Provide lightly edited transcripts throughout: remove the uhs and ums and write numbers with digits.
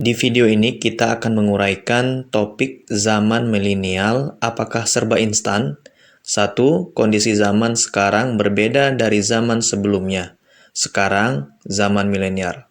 Di video ini kita akan menguraikan topik zaman milenial apakah serba instan? 1. Kondisi zaman sekarang berbeda dari zaman sebelumnya. Sekarang zaman milenial.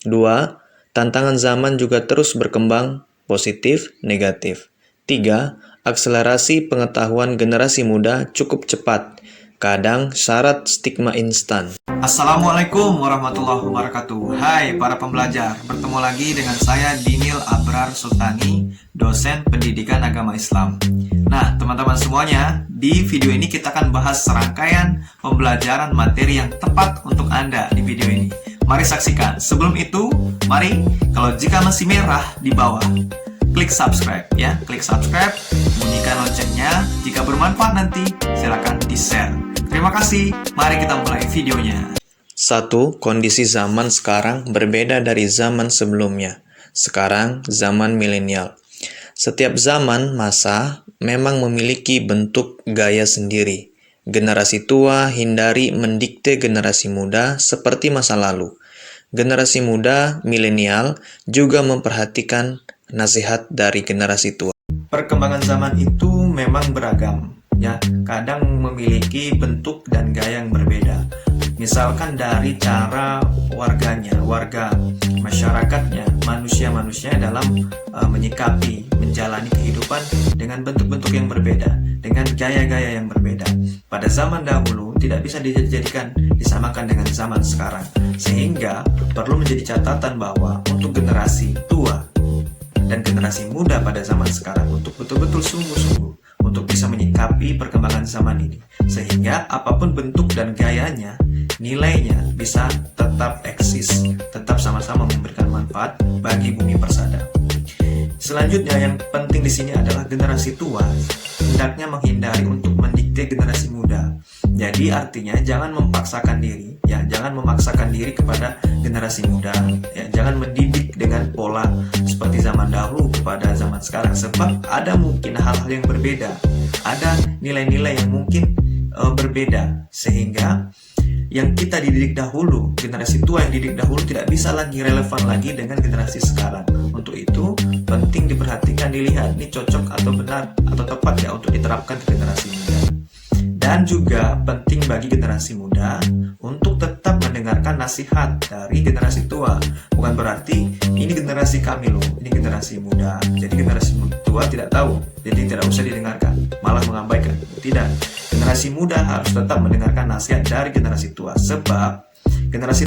2. Tantangan zaman juga terus berkembang, positif, negatif. 3. Akselerasi pengetahuan generasi muda cukup cepat. Kadang syarat stigma instan. Assalamualaikum warahmatullahi wabarakatuh. Hai para pembelajar, bertemu lagi dengan saya Dinil Abrar Sultani, dosen pendidikan agama Islam. Nah teman-teman semuanya, di video ini kita akan bahas serangkaian pembelajaran materi yang tepat untuk Anda di video ini. Mari saksikan. Sebelum itu, mari kalau jika masih merah di bawah, klik subscribe ya, klik subscribe, bunyikan loncengnya. Jika bermanfaat nanti silakan di-share. Terima kasih. Mari kita mulai videonya. 1. Kondisi zaman sekarang berbeda dari zaman sebelumnya. Sekarang zaman milenial. Setiap zaman masa memang memiliki bentuk gaya sendiri. Generasi tua hindari mendikte generasi muda seperti masa lalu. Generasi muda milenial juga memperhatikan nasihat dari generasi tua. Perkembangan zaman itu memang beragam, ya. Kadang memiliki bentuk dan gaya yang berbeda. Misalkan dari cara warga masyarakatnya, manusia-manusia dalam menyikapi, menjalani kehidupan dengan bentuk-bentuk yang berbeda, dengan gaya-gaya yang berbeda. Pada zaman dahulu tidak bisa disamakan dengan zaman sekarang, sehingga perlu menjadi catatan bahwa untuk generasi tua dan generasi muda pada zaman sekarang untuk betul-betul sungguh-sungguh untuk bisa menyikapi perkembangan zaman ini, sehingga apapun bentuk dan gayanya, nilainya bisa tetap eksis, tetap sama-sama memberikan manfaat bagi bumi persada. Selanjutnya yang penting di sini adalah generasi tua hendaknya menghindari untuk mendikte generasi muda. Jadi artinya jangan memaksakan diri, ya, jangan memaksakan diri kepada generasi muda, ya, jangan mendidik dengan pola seperti zaman dahulu kepada zaman sekarang, sebab ada mungkin hal-hal yang berbeda, ada nilai-nilai yang mungkin berbeda, sehingga yang kita dididik dahulu, generasi tua yang dididik dahulu tidak bisa lagi relevan lagi dengan generasi sekarang. Untuk itu penting diperhatikan, dilihat ini cocok atau benar atau tepat ya untuk diterapkan ke generasi muda. Dan juga penting bagi generasi muda untuk tetap mendengarkan nasihat dari generasi tua. Bukan berarti ini generasi kami loh, ini generasi muda, jadi generasi tua tidak tahu, jadi tidak usah didengarkan, malah mengabaikan. Tidak, generasi muda harus tetap mendengarkan nasihat dari generasi tua, sebab generasi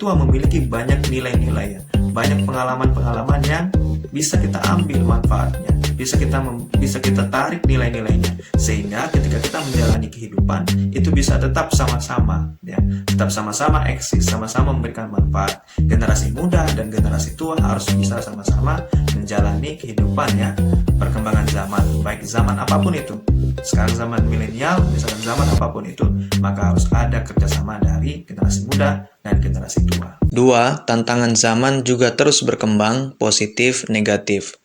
tua memiliki banyak nilai-nilai ya, banyak pengalaman-pengalaman yang bisa kita ambil manfaatnya, bisa kita tarik nilai-nilainya, sehingga ketika kita menjalani kehidupan itu bisa tetap sama-sama ya, tetap sama-sama eksis, sama-sama memberikan manfaat. Generasi muda dan generasi tua harus bisa sama-sama menjalani kehidupannya, perkembangan zaman, baik zaman apapun itu. Sekarang zaman milenial, misalkan zaman apapun itu, maka harus ada kerjasama dari generasi muda dan generasi tua. 2. Tantangan zaman juga terus berkembang, positif, negatif.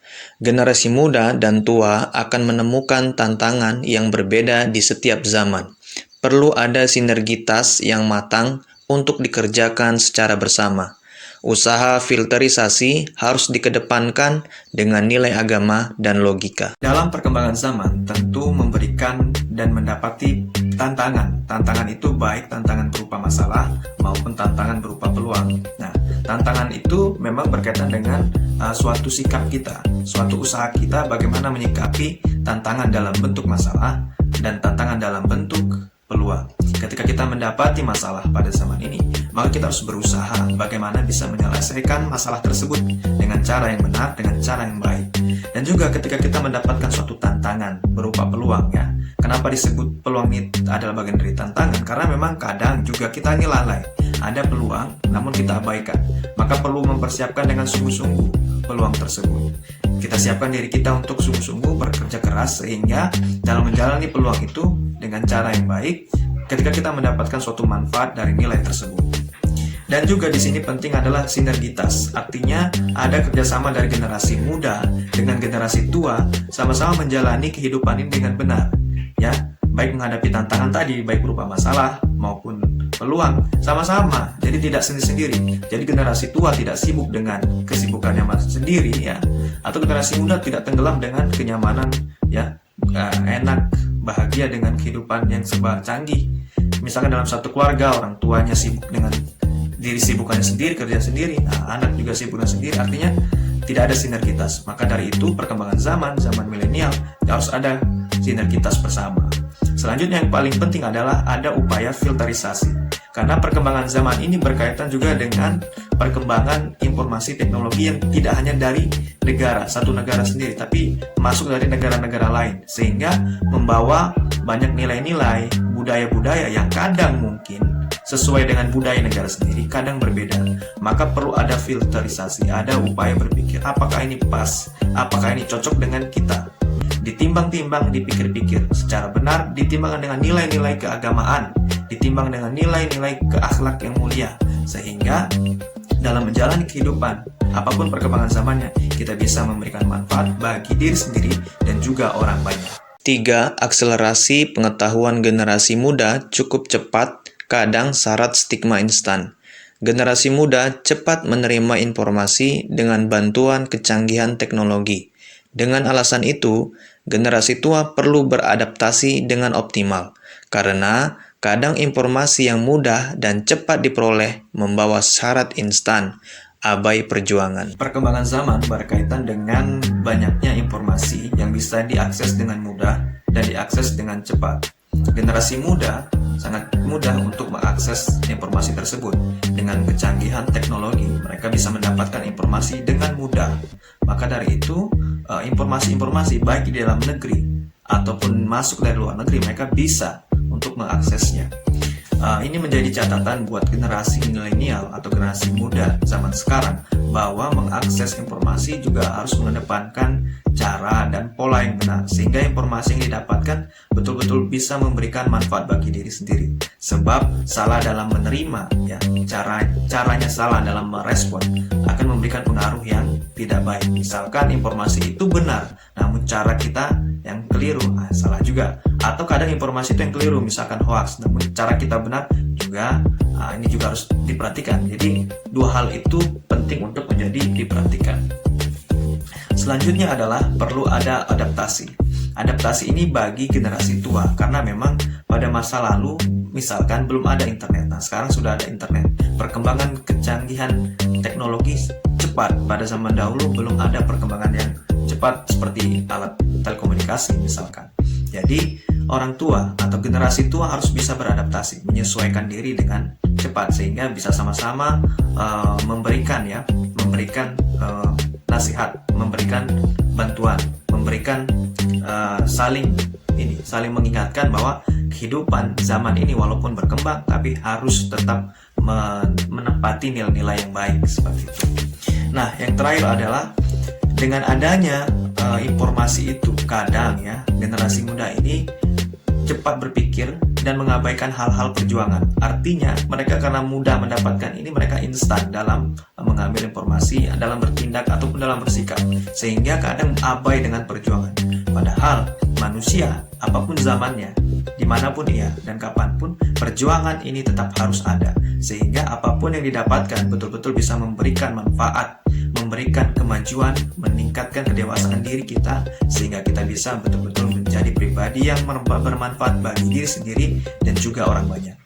Generasi muda dan tua akan menemukan tantangan yang berbeda di setiap zaman. Perlu ada sinergitas yang matang untuk dikerjakan secara bersama. Usaha filterisasi harus dikedepankan dengan nilai agama dan logika. Dalam perkembangan zaman tentu memberikan dan mendapati tantangan. Tantangan itu baik tantangan berupa masalah maupun tantangan berupa peluang. Nah, tantangan itu memang berkaitan dengan suatu sikap kita, suatu usaha kita bagaimana menyikapi tantangan dalam bentuk masalah dan tantangan dalam bentuk peluang. Ketika kita mendapati masalah pada zaman ini, maka kita harus berusaha bagaimana bisa menyelesaikan masalah tersebut dengan cara yang benar, dengan cara yang baik. Dan juga ketika kita mendapatkan suatu tantangan berupa peluang ya. Kenapa disebut peluang ini adalah bagian dari tantangan? Karena memang kadang juga kita ini lalai. Ada peluang namun kita abaikan. Maka perlu mempersiapkan dengan sungguh-sungguh peluang tersebut. Kita siapkan diri kita untuk sungguh-sungguh bekerja keras, sehingga dalam menjalani peluang itu dengan cara yang baik, ketika kita mendapatkan suatu manfaat dari nilai tersebut. Dan juga di sini penting adalah sinergitas, artinya ada kerjasama dari generasi muda dengan generasi tua, sama-sama menjalani kehidupan ini dengan benar, ya, baik menghadapi tantangan tadi, baik berupa masalah maupun peluang. peluang sama-sama, jadi tidak sendiri-sendiri. Jadi generasi tua tidak sibuk dengan kesibukannya sendiri ya, atau generasi muda tidak tenggelam dengan kenyamanan ya, enak, bahagia dengan kehidupan yang serba canggih. Misalkan dalam satu keluarga orang tuanya sibuk dengan sibukannya sendiri, kerja sendiri, anak juga sibuk dengan sendiri, artinya tidak ada sinergitas. Maka dari itu perkembangan zaman milenial harus ada sinergitas bersama. Selanjutnya yang paling penting adalah ada upaya filterisasi. Karena perkembangan zaman ini berkaitan juga dengan perkembangan informasi teknologi yang tidak hanya dari satu negara sendiri, tapi masuk dari negara-negara lain, sehingga membawa banyak nilai-nilai, budaya-budaya yang kadang mungkin sesuai dengan budaya negara sendiri, kadang berbeda. Maka perlu ada filterisasi, ada upaya berpikir, apakah ini pas, apakah ini cocok dengan kita. Ditimbang-timbang, dipikir-pikir secara benar, ditimbangkan dengan nilai-nilai keagamaan, ditimbang dengan nilai-nilai keakhlak yang mulia, sehingga dalam menjalani kehidupan, apapun perkembangan zamannya, kita bisa memberikan manfaat bagi diri sendiri dan juga orang banyak. 3. Akselerasi pengetahuan generasi muda cukup cepat, kadang syarat stigma instan. Generasi muda cepat menerima informasi dengan bantuan kecanggihan teknologi. Dengan alasan itu, generasi tua perlu beradaptasi dengan optimal, karena kadang informasi yang mudah dan cepat diperoleh membawa syarat instan, abai perjuangan. Perkembangan zaman berkaitan dengan banyaknya informasi yang bisa diakses dengan mudah dan diakses dengan cepat. Generasi muda sangat mudah untuk mengakses informasi tersebut. Dengan kecanggihan teknologi, mereka bisa mendapatkan informasi dengan mudah. Maka dari itu, informasi-informasi baik di dalam negeri ataupun masuk dari luar negeri, mereka bisa untuk mengaksesnya. Ini menjadi catatan buat generasi milenial atau generasi muda zaman sekarang, bahwa mengakses informasi juga harus mengedepankan cara dan pola yang benar, sehingga informasi yang didapatkan betul-betul bisa memberikan manfaat bagi diri sendiri. Sebab salah dalam menerima, ya, caranya salah dalam merespon akan memberikan pengaruh yang tidak baik. Misalkan informasi itu benar, namun cara kita yang keliru, salah juga. Atau kadang informasi itu yang keliru, misalkan hoax, namun cara kita benar juga, ini juga harus diperhatikan. Jadi dua hal itu penting untuk menjadi diperhatikan. Selanjutnya adalah perlu ada adaptasi. Adaptasi ini bagi generasi tua, karena memang pada masa lalu misalkan belum ada internet. Nah, sekarang sudah ada internet. Perkembangan kecanggihan teknologi cepat. Pada zaman dahulu belum ada perkembangan yang cepat seperti alat telekomunikasi misalkan. Jadi orang tua atau generasi tua harus bisa beradaptasi, menyesuaikan diri dengan cepat, sehingga bisa sama-sama memberikan nasihat, memberikan bantuan, memberikan saling mengingatkan bahwa kehidupan zaman ini walaupun berkembang, tapi harus tetap menepati nilai-nilai yang baik seperti itu. Nah, yang terakhir adalah dengan adanya informasi itu, kadang ya generasi muda ini cepat berpikir dan mengabaikan hal-hal perjuangan. Artinya mereka karena mudah mendapatkan ini, mereka instan dalam mengambil informasi, dalam bertindak ataupun dalam bersikap, sehingga kadang abai dengan perjuangan. Padahal manusia apapun zamannya, dimanapun ia dan kapanpun, perjuangan ini tetap harus ada, sehingga apapun yang didapatkan betul-betul bisa memberikan manfaat, memberikan kemajuan, meningkatkan kedewasaan diri kita, sehingga kita bisa betul-betul menjadi pribadi yang bermanfaat bagi diri sendiri dan juga orang banyak.